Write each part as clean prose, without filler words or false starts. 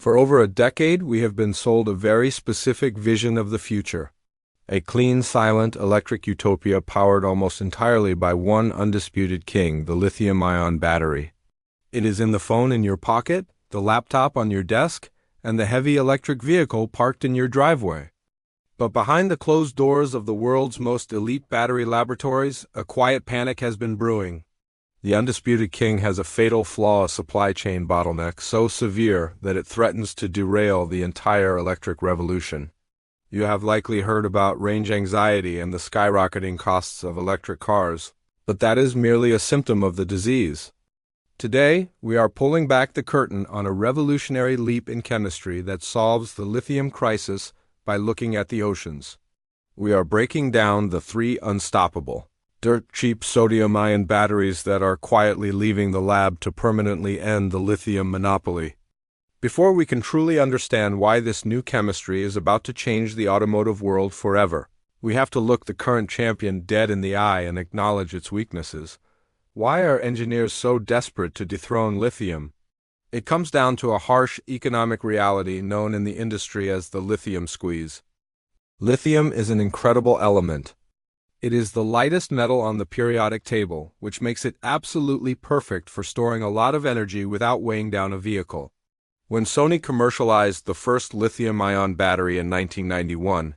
For over a decade, we have been sold a very specific vision of the future. A clean, silent, electric utopia powered almost entirely by one undisputed king, the lithium-ion battery. It is in the phone in your pocket, the laptop on your desk, and the heavy electric vehicle parked in your driveway. But behind the closed doors of the world's most elite battery laboratories, a quiet panic has been brewing. The undisputed king has a fatal flaw, a supply chain bottleneck so severe that it threatens to derail the entire electric revolution. You have likely heard about range anxiety and the skyrocketing costs of electric cars, but that is merely a symptom of the disease. Today, we are pulling back the curtain on a revolutionary leap in chemistry that solves the lithium crisis by looking at the oceans. We are breaking down the three unstoppable, dirt-cheap sodium-ion batteries that are quietly leaving the lab to permanently end the lithium monopoly. Before we can truly understand why this new chemistry is about to change the automotive world forever, we have to look the current champion dead in the eye and acknowledge its weaknesses. Why are engineers so desperate to dethrone lithium? It comes down to a harsh economic reality known in the industry as the lithium squeeze. Lithium is an incredible element. It is the lightest metal on the periodic table, which makes it absolutely perfect for storing a lot of energy without weighing down a vehicle. When Sony commercialized the first lithium-ion battery in 1991,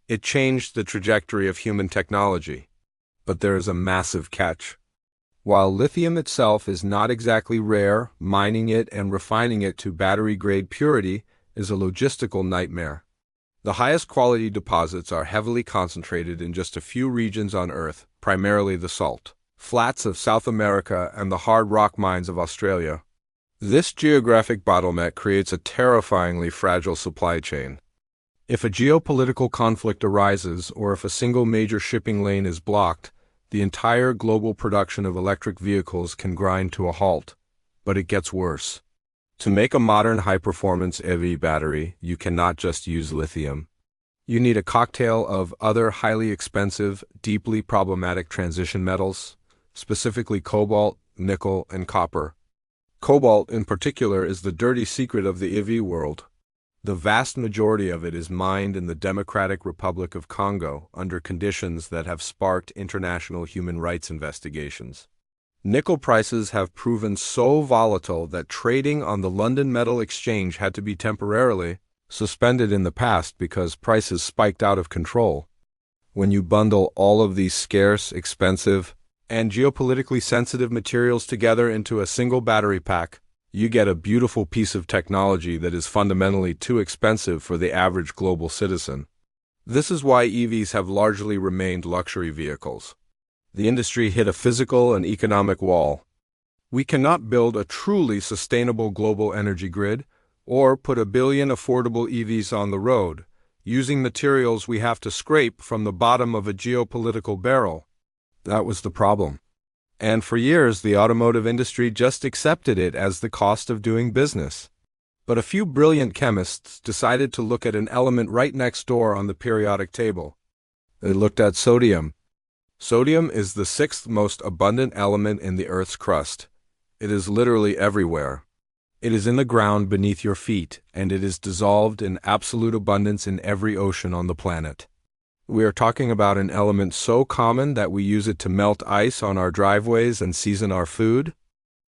it changed the trajectory of human technology. But there is a massive catch. While lithium itself is not exactly rare, mining it and refining it to battery-grade purity is a logistical nightmare. The highest quality deposits are heavily concentrated in just a few regions on Earth, primarily the salt flats of South America and the hard rock mines of Australia. This geographic bottleneck creates a terrifyingly fragile supply chain. If a geopolitical conflict arises or if a single major shipping lane is blocked, the entire global production of electric vehicles can grind to a halt. But it gets worse. To make a modern high-performance EV battery, you cannot just use lithium. You need a cocktail of other highly expensive, deeply problematic transition metals, specifically cobalt, nickel, and copper. Cobalt, in particular, is the dirty secret of the EV world. The vast majority of it is mined in the Democratic Republic of Congo under conditions that have sparked international human rights investigations. Nickel prices have proven so volatile that trading on the London Metal Exchange had to be temporarily suspended in the past because prices spiked out of control. When you bundle all of these scarce, expensive, and geopolitically sensitive materials together into a single battery pack, you get a beautiful piece of technology that is fundamentally too expensive for the average global citizen. This is why EVs have largely remained luxury vehicles. The industry hit a physical and economic wall. We cannot build a truly sustainable global energy grid or put 1 billion affordable EVs on the road using materials we have to scrape from the bottom of a geopolitical barrel. That was the problem. And for years, the automotive industry just accepted it as the cost of doing business. But a few brilliant chemists decided to look at an element right next door on the periodic table. They looked at sodium. Sodium is the 6th most abundant element in the Earth's crust. It is literally everywhere. It is in the ground beneath your feet, and it is dissolved in absolute abundance in every ocean on the planet. We are talking about an element so common that we use it to melt ice on our driveways and season our food.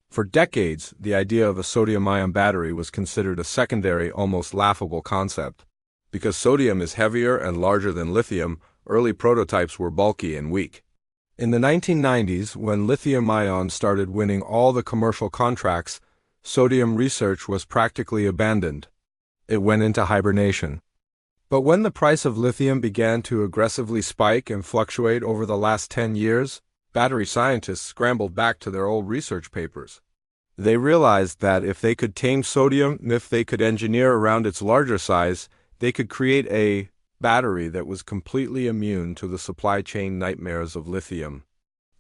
For decades, the idea of a sodium-ion battery was considered a secondary, almost laughable concept. Because sodium is heavier and larger than lithium, early prototypes were bulky and weak. In the 1990s, when lithium-ion started winning all the commercial contracts, sodium research was practically abandoned. It went into hibernation. But when the price of lithium began to aggressively spike and fluctuate over the last 10 years, battery scientists scrambled back to their old research papers. They realized that if they could tame sodium and if they could engineer around its larger size, they could create a battery that was completely immune to the supply chain nightmares of lithium.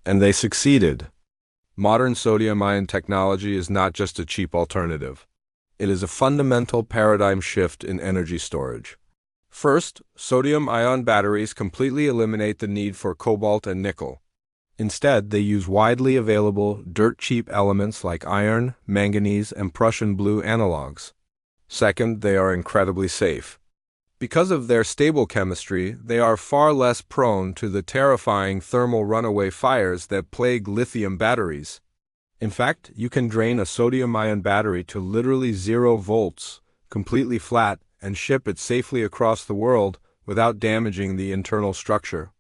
And they succeeded. Modern sodium-ion technology is not just a cheap alternative. It is a fundamental paradigm shift in energy storage. First, sodium-ion batteries completely eliminate the need for cobalt and nickel. Instead, they use widely available, dirt-cheap elements like iron, manganese, and Prussian blue analogs. Second, they are incredibly safe. Because of their stable chemistry, they are far less prone to the terrifying thermal runaway fires that plague lithium batteries. In fact, you can drain a sodium-ion battery to literally 0 volts, completely flat, and ship it safely across the world without damaging the internal structure.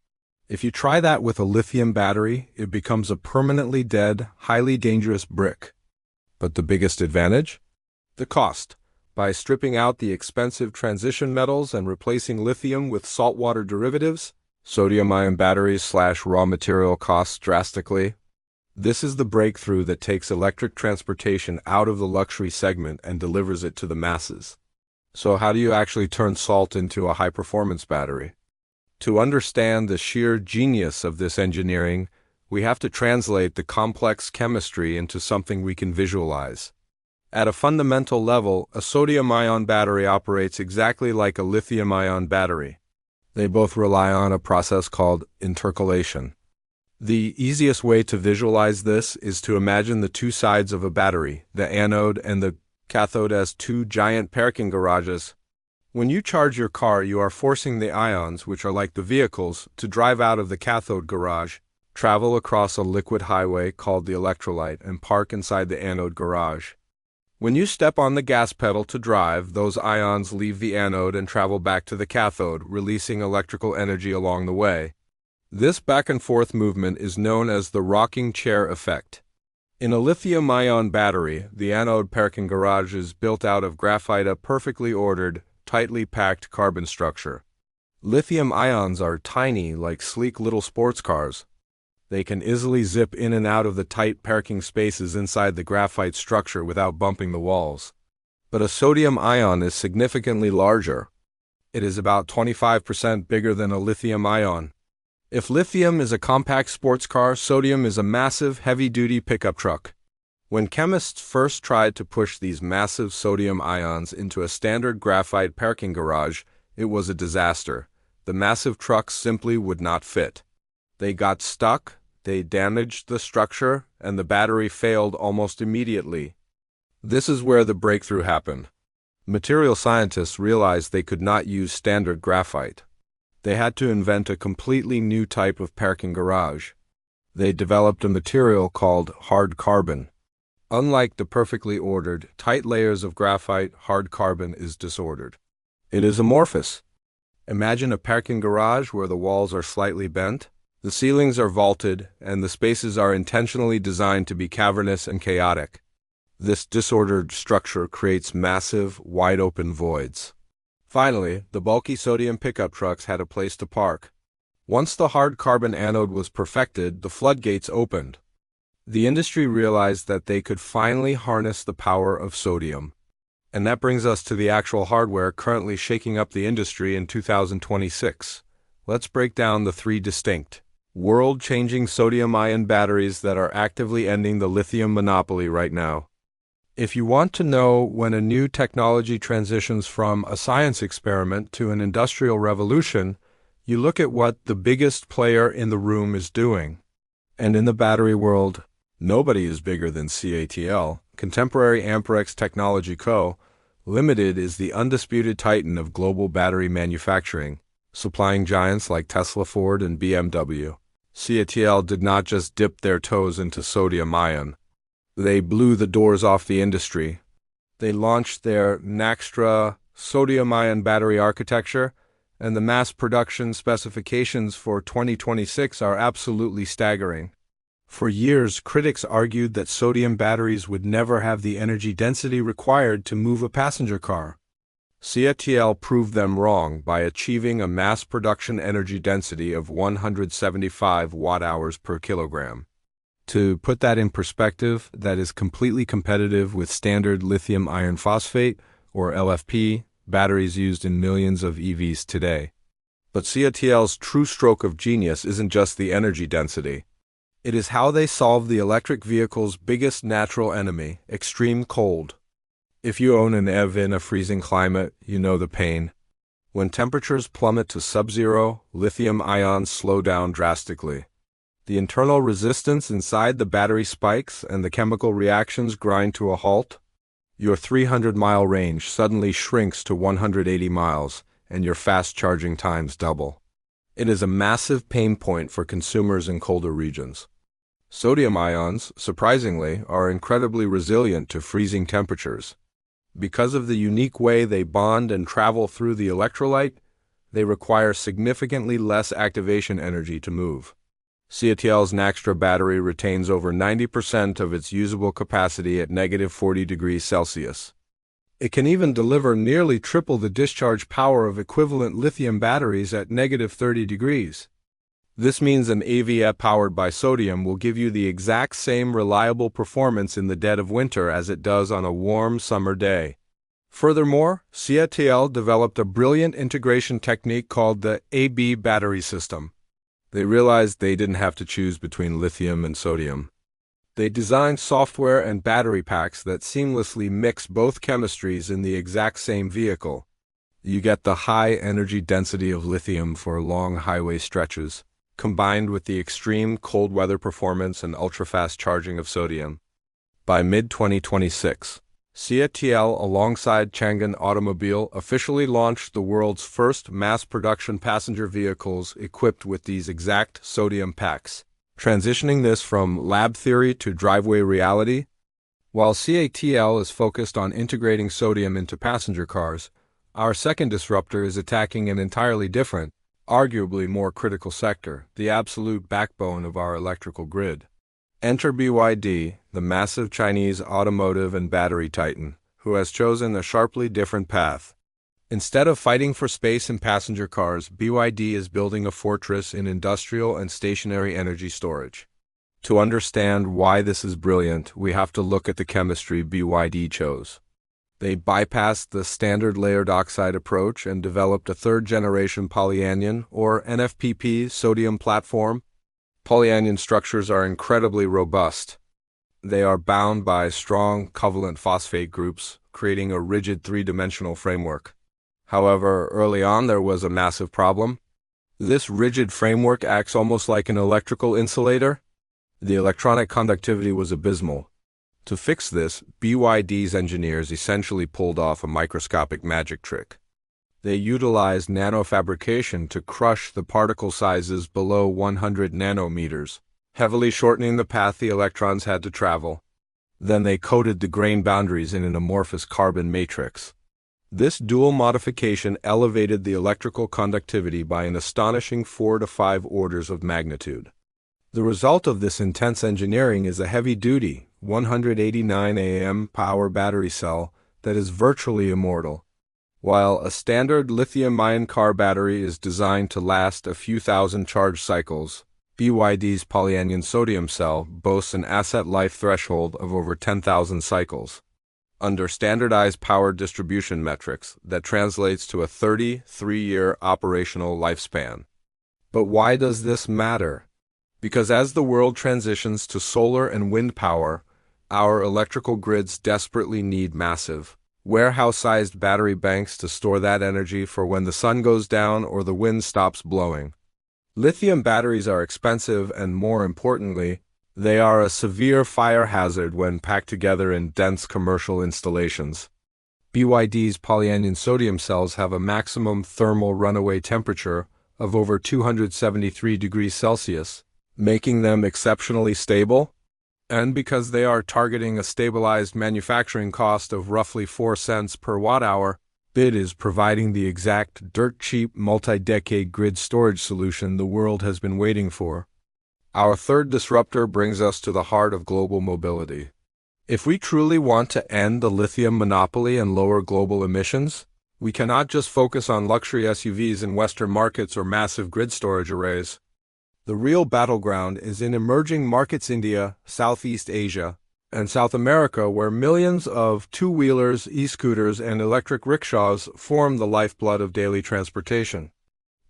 If you try that with a lithium battery, it becomes a permanently dead, highly dangerous brick. But the biggest advantage? The cost. By stripping out the expensive transition metals and replacing lithium with saltwater derivatives, sodium-ion batteries slash raw material costs drastically. This is the breakthrough that takes electric transportation out of the luxury segment and delivers it to the masses. So how do you actually turn salt into a high-performance battery? To understand the sheer genius of this engineering, we have to translate the complex chemistry into something we can visualize. At a fundamental level, a sodium-ion battery operates exactly like a lithium-ion battery. They both rely on a process called intercalation. The easiest way to visualize this is to imagine the two sides of a battery, the anode and the cathode, as two giant parking garages. When you charge your car, you are forcing the ions, which are like the vehicles, to drive out of the cathode garage, travel across a liquid highway called the electrolyte, and park inside the anode garage. When you step on the gas pedal to drive, those ions leave the anode and travel back to the cathode, releasing electrical energy along the way. This back-and-forth movement is known as the rocking chair effect. In a lithium-ion battery, the anode parking garage is built out of graphite, a perfectly ordered, tightly packed carbon structure. Lithium ions are tiny, like sleek little sports cars. They can easily zip in and out of the tight parking spaces inside the graphite structure without bumping the walls. But a sodium ion is significantly larger. It is about 25% bigger than a lithium ion. If lithium is a compact sports car, sodium is a massive, heavy-duty pickup truck. When chemists first tried to push these massive sodium ions into a standard graphite parking garage, it was a disaster. The massive trucks simply would not fit. They got stuck, they damaged the structure, and the battery failed almost immediately. This is where the breakthrough happened. Material scientists realized they could not use standard graphite. They had to invent a completely new type of parking garage. They developed a material called hard carbon. Unlike the perfectly ordered, tight layers of graphite, hard carbon is disordered. It is amorphous. Imagine a parking garage where the walls are slightly bent, the ceilings are vaulted, and the spaces are intentionally designed to be cavernous and chaotic. This disordered structure creates massive, wide-open voids. Finally, the bulky sodium pickup trucks had a place to park. Once the hard carbon anode was perfected, the floodgates opened. The industry realized that they could finally harness the power of sodium. And that brings us to the actual hardware currently shaking up the industry in 2026. Let's break down the three distinct, world-changing sodium-ion batteries that are actively ending the lithium monopoly right now. If you want to know when a new technology transitions from a science experiment to an industrial revolution, you look at what the biggest player in the room is doing. And in the battery world, nobody is bigger than CATL, Contemporary Amperex Technology Co. Limited is the undisputed titan of global battery manufacturing, supplying giants like Tesla, Ford, and BMW. CATL did not just dip their toes into sodium-ion. They blew the doors off the industry. They launched their Naxtra sodium-ion battery architecture, and the mass production specifications for 2026 are absolutely staggering. For years, critics argued that sodium batteries would never have the energy density required to move a passenger car. CATL proved them wrong by achieving a mass production energy density of 175 watt-hours per kilogram. To put that in perspective, that is completely competitive with standard lithium iron phosphate, or LFP, batteries used in millions of EVs today. But CATL's true stroke of genius isn't just the energy density. It is how they solve the electric vehicle's biggest natural enemy, extreme cold. If you own an EV in a freezing climate, you know the pain. When temperatures plummet to sub-zero, lithium ions slow down drastically. The internal resistance inside the battery spikes and the chemical reactions grind to a halt. Your 300-mile range suddenly shrinks to 180 miles, and your fast charging times double. It is a massive pain point for consumers in colder regions. Sodium ions, surprisingly, are incredibly resilient to freezing temperatures. Because of the unique way they bond and travel through the electrolyte, they require significantly less activation energy to move. CATL's Naxtra battery retains over 90% of its usable capacity at -40 degrees Celsius. It can even deliver nearly triple the discharge power of equivalent lithium batteries at -30 degrees. This means an AV powered by sodium will give you the exact same reliable performance in the dead of winter as it does on a warm summer day. Furthermore, CATL developed a brilliant integration technique called the AB battery system. They realized they didn't have to choose between lithium and sodium. They designed software and battery packs that seamlessly mix both chemistries in the exact same vehicle. You get the high energy density of lithium for long highway stretches, combined with the extreme cold weather performance and ultra-fast charging of sodium. By mid-2026, CATL alongside Changan Automobile officially launched the world's first mass-production passenger vehicles equipped with these exact sodium packs, transitioning this from lab theory to driveway reality. While CATL is focused on integrating sodium into passenger cars, our second disruptor is attacking an entirely different, arguably more critical sector, the absolute backbone of our electrical grid. Enter BYD, the massive Chinese automotive and battery titan, who has chosen a sharply different path. Instead of fighting for space in passenger cars, BYD is building a fortress in industrial and stationary energy storage. To understand why this is brilliant, we have to look at the chemistry BYD chose. They bypassed the standard layered oxide approach and developed a third-generation polyanion, or NFPP, sodium platform. Polyanion structures are incredibly robust. They are bound by strong covalent phosphate groups, creating a rigid three-dimensional framework. However, early on there was a massive problem. This rigid framework acts almost like an electrical insulator. The electronic conductivity was abysmal. To fix this, BYD's engineers essentially pulled off a microscopic magic trick. They utilized nanofabrication to crush the particle sizes below 100 nanometers, heavily shortening the path the electrons had to travel. Then they coated the grain boundaries in an amorphous carbon matrix. This dual modification elevated the electrical conductivity by an astonishing 4 to 5 orders of magnitude. The result of this intense engineering is a heavy-duty, 189 Ah battery cell that is virtually immortal. While a standard lithium-ion car battery is designed to last a few thousand charge cycles, BYD's polyanion sodium cell boasts an asset life threshold of over 10,000 cycles. Under standardized power distribution metrics, that translates to a 33-year operational lifespan. But why does this matter? Because as the world transitions to solar and wind power, our electrical grids desperately need massive, warehouse-sized battery banks to store that energy for when the sun goes down or the wind stops blowing. Lithium batteries are expensive and, more importantly, they are a severe fire hazard when packed together in dense commercial installations. BYD's polyanion sodium cells have a maximum thermal runaway temperature of over 273 degrees Celsius, making them exceptionally stable. And because they are targeting a stabilized manufacturing cost of roughly 4 cents per watt-hour, BYD is providing the exact dirt-cheap multi-decade grid storage solution the world has been waiting for. Our third disruptor brings us to the heart of global mobility. If we truly want to end the lithium monopoly and lower global emissions, we cannot just focus on luxury SUVs in Western markets or massive grid storage arrays. The real battleground is in emerging markets India, Southeast Asia, and South America, where millions of two-wheelers, e-scooters, and electric rickshaws form the lifeblood of daily transportation.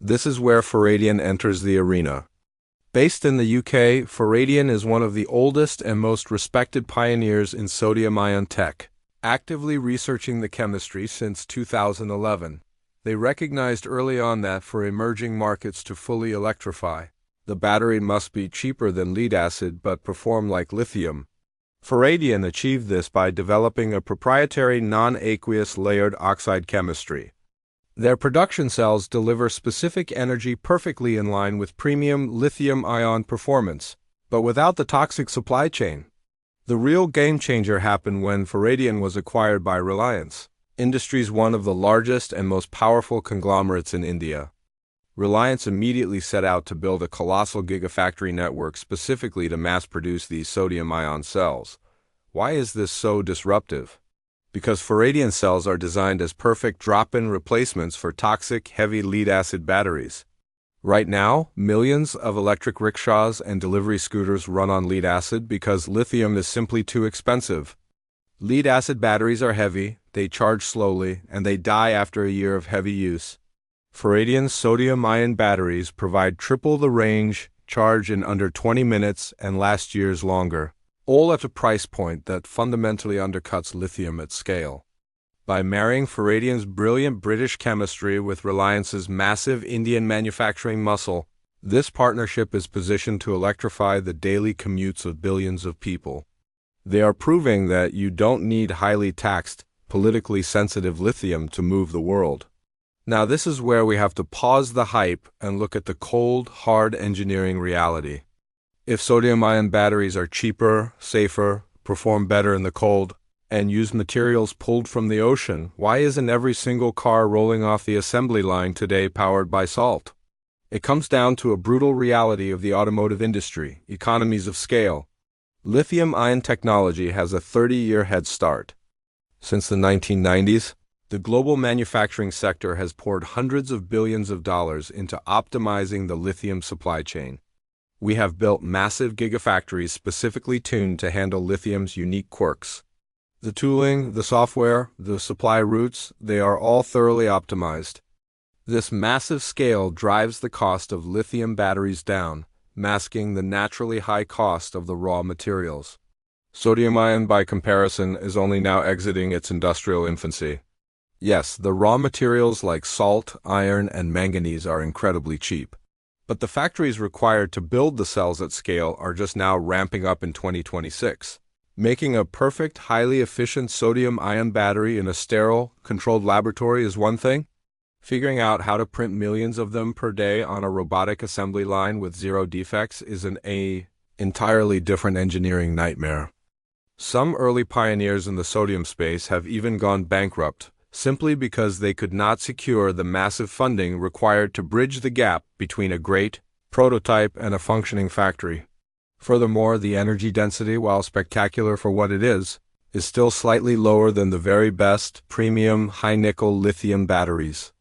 This is where Faradion enters the arena. Based in the UK, Faradion is one of the oldest and most respected pioneers in sodium-ion tech, actively researching the chemistry since 2011. They recognized early on that for emerging markets to fully electrify, the battery must be cheaper than lead acid but perform like lithium. Faradion achieved this by developing a proprietary non-aqueous layered oxide chemistry. Their production cells deliver specific energy perfectly in line with premium lithium-ion performance, but without the toxic supply chain. The real game-changer happened when Faradion was acquired by Reliance, Industries, one of the largest and most powerful conglomerates in India. Reliance immediately set out to build a colossal gigafactory network specifically to mass-produce these sodium-ion cells. Why is this so disruptive? Because Faradion cells are designed as perfect drop-in replacements for toxic, heavy lead-acid batteries. Right now, millions of electric rickshaws and delivery scooters run on lead-acid because lithium is simply too expensive. Lead-acid batteries are heavy, they charge slowly, and they die after a year of heavy use. Faradion's sodium-ion batteries provide triple the range, charge in under 20 minutes, and last years longer, all at a price point that fundamentally undercuts lithium at scale. By marrying Faradion's brilliant British chemistry with Reliance's massive Indian manufacturing muscle, this partnership is positioned to electrify the daily commutes of billions of people. They are proving that you don't need highly taxed, politically sensitive lithium to move the world. Now this is where we have to pause the hype and look at the cold, hard engineering reality. If sodium-ion batteries are cheaper, safer, perform better in the cold, and use materials pulled from the ocean, why isn't every single car rolling off the assembly line today powered by salt? It comes down to a brutal reality of the automotive industry, economies of scale. Lithium-ion technology has a 30-year head start. Since the 1990s, the global manufacturing sector has poured hundreds of billions of dollars into optimizing the lithium supply chain. We have built massive gigafactories specifically tuned to handle lithium's unique quirks. The tooling, the software, the supply routes, they are all thoroughly optimized. This massive scale drives the cost of lithium batteries down, masking the naturally high cost of the raw materials. Sodium-ion, by comparison, is only now exiting its industrial infancy. Yes, the raw materials like salt, iron, and manganese are incredibly cheap. But the factories required to build the cells at scale are just now ramping up in 2026. Making a perfect, highly efficient sodium-ion battery in a sterile, controlled laboratory is one thing. Figuring out how to print millions of them per day on a robotic assembly line with zero defects is an entirely different engineering nightmare. Some early pioneers in the sodium space have even gone bankrupt, simply because they could not secure the massive funding required to bridge the gap between a great prototype and a functioning factory. Furthermore, the energy density, while spectacular for what it is still slightly lower than the very best premium high-nickel lithium batteries.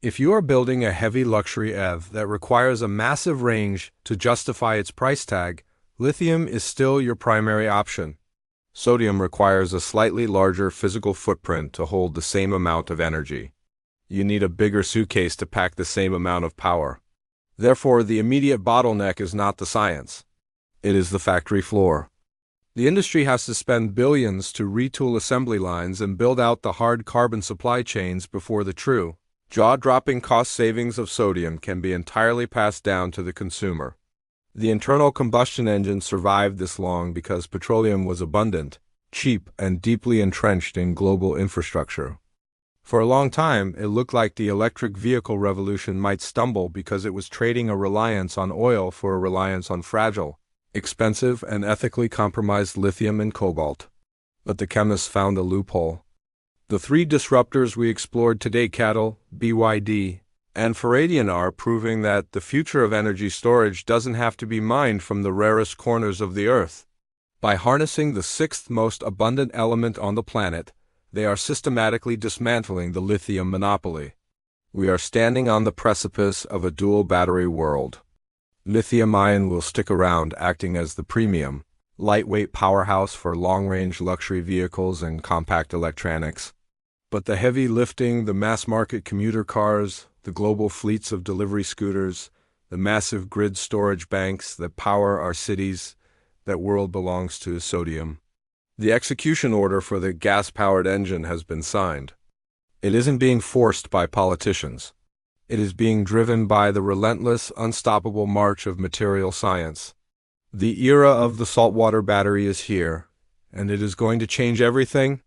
If you are building a heavy luxury EV that requires a massive range to justify its price tag, lithium is still your primary option. Sodium requires a slightly larger physical footprint to hold the same amount of energy. You need a bigger suitcase to pack the same amount of power. Therefore, the immediate bottleneck is not the science. It is the factory floor. The industry has to spend billions to retool assembly lines and build out the hard carbon supply chains before the true, jaw-dropping cost savings of sodium can be entirely passed down to the consumer. The internal combustion engine survived this long because petroleum was abundant, cheap, and deeply entrenched in global infrastructure. For a long time, it looked like the electric vehicle revolution might stumble because it was trading a reliance on oil for a reliance on fragile, expensive, and ethically compromised lithium and cobalt. But the chemists found a loophole. The three disruptors we explored today, CATL, BYD, and Faradion, are proving that the future of energy storage doesn't have to be mined from the rarest corners of the earth. By harnessing the sixth most abundant element on the planet, they are systematically dismantling the lithium monopoly. We are standing on the precipice of a dual battery world. Lithium-ion will stick around, acting as the premium, lightweight powerhouse for long-range luxury vehicles and compact electronics. But the heavy lifting, the mass-market commuter cars, the global fleets of delivery scooters, the massive grid storage banks that power our cities, that world belongs to sodium. The execution order for the gas-powered engine has been signed. It isn't being forced by politicians. It is being driven by the relentless, unstoppable march of material science. The era of the saltwater battery is here, And it is going to change everything?